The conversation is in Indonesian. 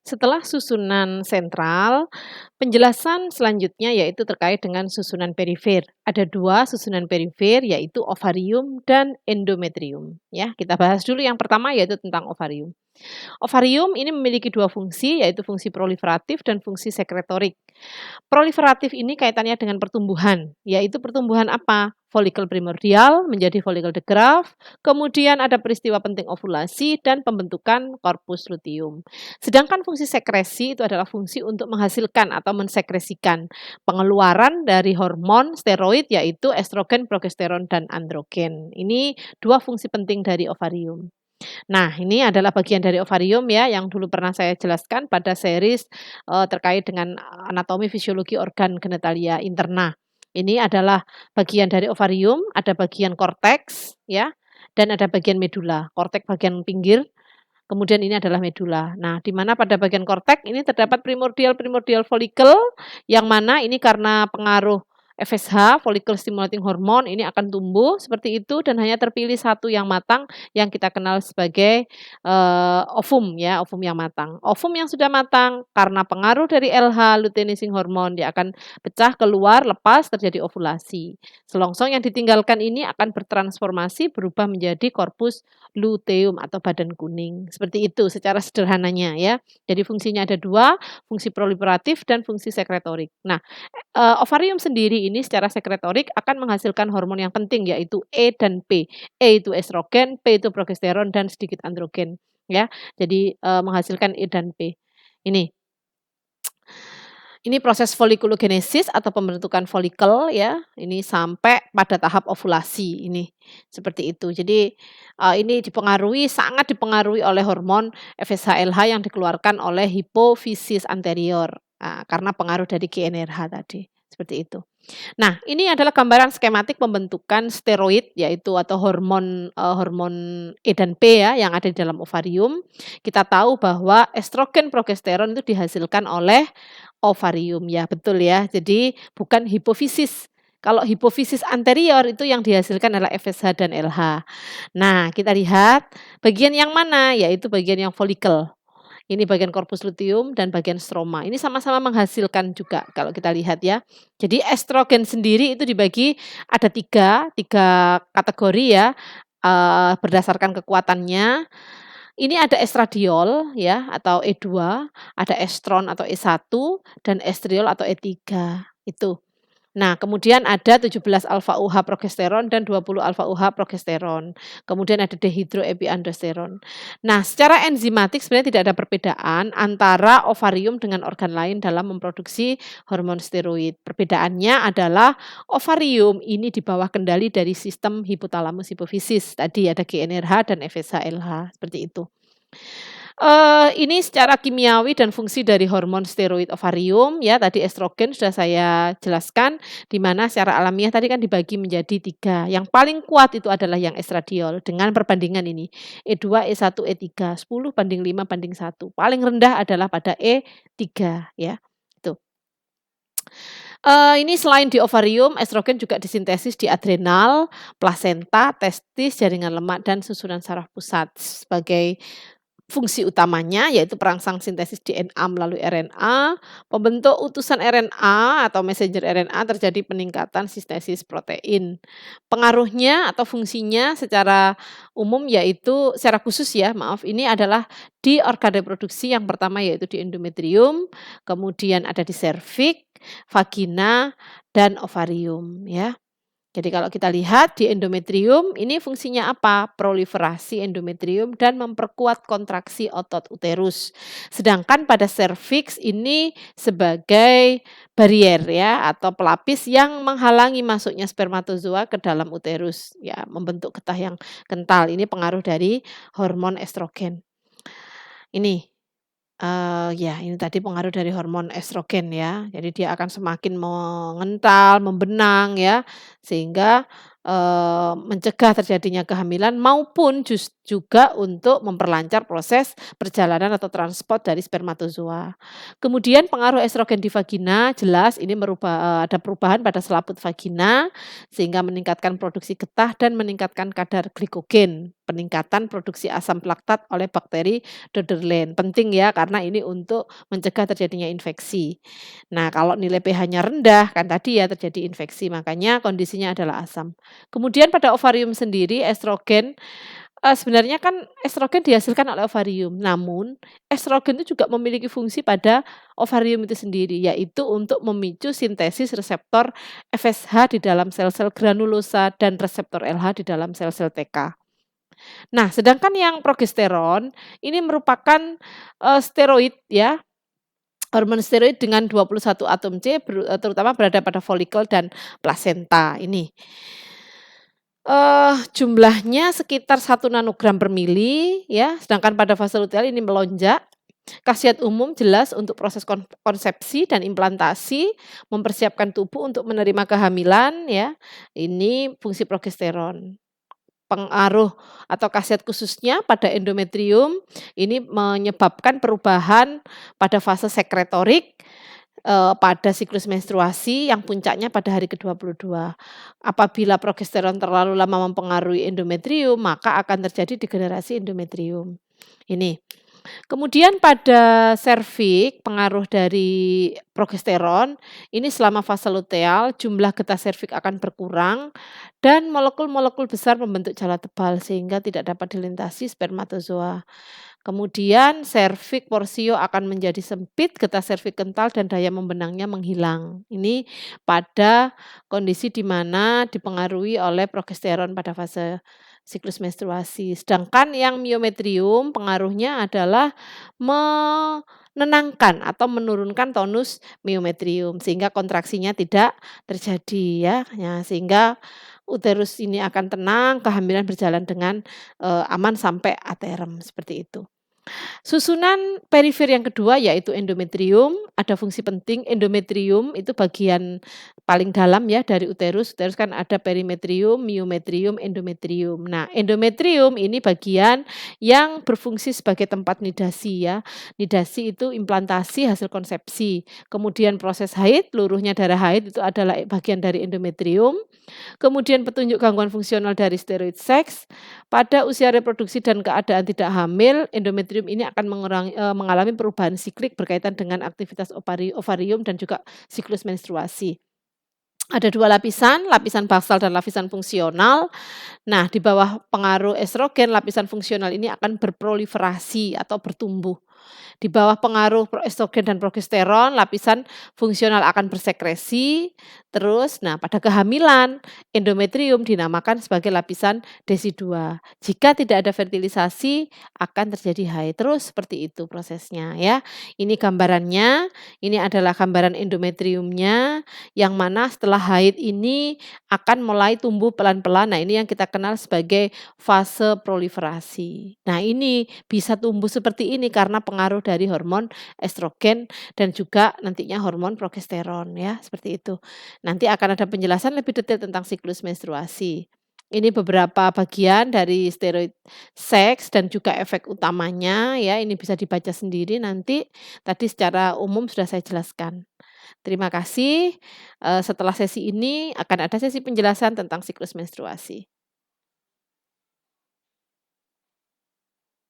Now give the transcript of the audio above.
Setelah susunan sentral, penjelasan selanjutnya yaitu terkait dengan susunan perifer. Ada 2 susunan perifer yaitu ovarium dan endometrium ya. Kita bahas dulu yang pertama yaitu tentang ovarium. Ovarium ini memiliki 2 fungsi yaitu fungsi proliferatif dan fungsi sekretorik. Proliferatif ini kaitannya dengan pertumbuhan, yaitu pertumbuhan apa? Folikel primordial menjadi folikel de Graaff, kemudian ada peristiwa penting ovulasi dan pembentukan korpus luteum. Sedangkan fungsi sekresi itu adalah fungsi untuk menghasilkan atau mensekresikan pengeluaran dari hormon steroid yaitu estrogen, progesteron, dan androgen. Ini 2 fungsi penting dari ovarium. Nah, ini adalah bagian dari ovarium ya, yang dulu pernah saya jelaskan pada series, terkait dengan anatomi fisiologi organ genitalia interna. Ini adalah bagian dari ovarium, ada bagian korteks ya, dan ada bagian medula. Korteks bagian pinggir, kemudian ini adalah medula. Nah, di mana pada bagian korteks ini terdapat primordial follicle, yang mana ini karena pengaruh FSH, follicle stimulating hormone, ini akan tumbuh seperti itu dan hanya terpilih satu yang matang yang kita kenal sebagai, ovum ya, ovum yang matang. Ovum yang sudah matang karena pengaruh dari LH, luteinizing hormone, dia akan pecah keluar, lepas, terjadi ovulasi. Selongsong yang ditinggalkan ini akan bertransformasi berubah menjadi korpus luteum atau badan kuning. Seperti itu secara sederhananya ya. Jadi fungsinya ada 2, fungsi proliferatif dan fungsi sekretorik. Nah, ovarium sendiri ini secara sekretorik akan menghasilkan hormon yang penting yaitu E dan P. E itu estrogen, P itu progesteron dan sedikit androgen ya. Jadi, menghasilkan E dan P. Ini. Ini proses folikulogenesis atau pembentukan folikel ya, ini sampai pada tahap ovulasi ini, seperti itu. Jadi, ini sangat dipengaruhi oleh hormon FSH-LH yang dikeluarkan oleh hipofisis anterior, karena pengaruh dari GnRH tadi, seperti itu. Nah, ini adalah gambaran skematik pembentukan steroid yaitu atau hormon E dan P ya yang ada di dalam ovarium. Kita tahu bahwa estrogen, progesteron itu dihasilkan oleh ovarium ya, betul ya. Jadi bukan hipofisis. Kalau hipofisis anterior itu yang dihasilkan adalah FSH dan LH. Nah, kita lihat bagian yang mana, yaitu bagian yang folikel. Ini bagian korpus luteum dan bagian stroma. Ini sama-sama menghasilkan juga kalau kita lihat ya. Jadi estrogen sendiri itu dibagi ada tiga kategori ya, berdasarkan kekuatannya. Ini ada estradiol ya atau E2, ada estron atau E1 dan estriol atau E3, itu. Nah, kemudian ada 17 alfa UH progesteron dan 20 alfa UH progesteron. Kemudian ada dehidroepiandrosteron. Nah, secara enzimatik sebenarnya tidak ada perbedaan antara ovarium dengan organ lain dalam memproduksi hormon steroid. Perbedaannya adalah ovarium ini di bawah kendali dari sistem hipotalamus hipofisis. Tadi ada GnRH dan FSH-LH, seperti itu. Ini secara kimiawi dan fungsi dari hormon steroid ovarium ya, tadi estrogen sudah saya jelaskan, di mana secara alamiah tadi kan dibagi menjadi 3. Yang paling kuat itu adalah yang estradiol dengan perbandingan ini, E2, E1, E3, 10:5:1. Paling rendah adalah pada E3 ya, itu. Ini selain di ovarium, estrogen juga disintesis di adrenal, plasenta, testis, jaringan lemak, dan susunan saraf pusat. Sebagai fungsi utamanya yaitu perangsang sintesis DNA melalui RNA, pembentuk utusan RNA atau messenger RNA terjadi peningkatan sintesis protein. Pengaruhnya atau fungsinya secara umum yaitu secara khusus ya, maaf, ini adalah di organ reproduksi yang pertama yaitu di endometrium, kemudian ada di serviks, vagina, dan ovarium ya. Jadi kalau kita lihat di endometrium ini fungsinya apa? Proliferasi endometrium dan memperkuat kontraksi otot uterus. Sedangkan pada serviks ini sebagai barier ya atau pelapis yang menghalangi masuknya spermatozoa ke dalam uterus ya, membentuk getah yang kental. Ini pengaruh dari hormon estrogen. Ini ya ini tadi pengaruh dari hormon estrogen ya. Jadi dia akan semakin mengental, membenang ya, sehingga, mencegah terjadinya kehamilan maupun juga untuk memperlancar proses perjalanan atau transport dari spermatozoa. Kemudian pengaruh estrogen di vagina jelas ini ada perubahan pada selaput vagina sehingga meningkatkan produksi getah dan meningkatkan kadar glikogen, peningkatan produksi asam laktat oleh bakteri Döderlein. Penting ya karena ini untuk mencegah terjadinya infeksi. Nah, kalau nilai pH-nya rendah kan tadi ya terjadi infeksi, makanya kondisinya adalah asam. Kemudian pada ovarium sendiri estrogen sebenarnya kan estrogen dihasilkan oleh ovarium, namun estrogen itu juga memiliki fungsi pada ovarium itu sendiri, yaitu untuk memicu sintesis reseptor FSH di dalam sel-sel granulosa dan reseptor LH di dalam sel-sel TK. Nah, sedangkan yang progesteron ini merupakan, steroid ya, hormon steroid dengan 21 atom C terutama berada pada folikel dan plasenta ini. Jumlahnya sekitar 1 nanogram per mili ya, sedangkan pada fase luteal ini melonjak. Khasiat umum jelas untuk proses konsepsi dan implantasi, mempersiapkan tubuh untuk menerima kehamilan ya, ini fungsi progesteron. Pengaruh atau khasiat khususnya pada endometrium, ini menyebabkan perubahan pada fase sekretorik, pada siklus menstruasi yang puncaknya pada hari ke-22. Apabila progesteron terlalu lama mempengaruhi endometrium, maka akan terjadi degenerasi endometrium. Ini. Kemudian pada serviks, pengaruh dari progesteron, ini selama fase luteal jumlah getah serviks akan berkurang dan molekul-molekul besar membentuk jala tebal sehingga tidak dapat dilintasi spermatozoa. Kemudian serviks porsio akan menjadi sempit, getah serviks kental dan daya membenangnya menghilang. Ini pada kondisi di mana dipengaruhi oleh progesteron pada fase siklus menstruasi. Sedangkan yang miometrium pengaruhnya adalah menenangkan atau menurunkan tonus miometrium sehingga kontraksinya tidak terjadi ya. Ya, sehingga uterus ini akan tenang, kehamilan berjalan dengan aman sampai aterem seperti itu. Susunan perifer yang kedua yaitu endometrium, ada fungsi penting. Endometrium itu bagian paling dalam ya dari uterus. Uterus kan ada perimetrium, miometrium, endometrium. Nah, endometrium ini bagian yang berfungsi sebagai tempat nidasi ya. Nidasi itu implantasi hasil konsepsi. Kemudian proses haid, luruhnya darah haid itu adalah bagian dari endometrium. Kemudian petunjuk gangguan fungsional dari steroid seks, pada usia reproduksi dan keadaan tidak hamil, endometrium ini akan mengalami perubahan siklik berkaitan dengan aktivitas ovarium dan juga siklus menstruasi. Ada 2 lapisan, lapisan basal dan lapisan fungsional. Nah, di bawah pengaruh estrogen, lapisan fungsional ini akan berproliferasi atau bertumbuh. Di bawah pengaruh estrogen dan progesteron, lapisan fungsional akan bersekresi. Terus, nah pada kehamilan, endometrium dinamakan sebagai lapisan desidua. Jika tidak ada fertilisasi, akan terjadi haid. Terus seperti itu prosesnya ya. Ini gambarannya, ini adalah gambaran endometriumnya, yang mana setelah haid ini akan mulai tumbuh pelan-pelan. Nah, ini yang kita kenal sebagai fase proliferasi. Nah, ini bisa tumbuh seperti ini karena pengaruh dari hormon estrogen dan juga nantinya hormon progesteron ya, seperti itu. Nanti akan ada penjelasan lebih detail tentang siklus menstruasi. Ini beberapa bagian dari steroid seks dan juga efek utamanya ya, ini bisa dibaca sendiri nanti. Tadi secara umum sudah saya jelaskan. Terima kasih, setelah sesi ini akan ada sesi penjelasan tentang siklus menstruasi.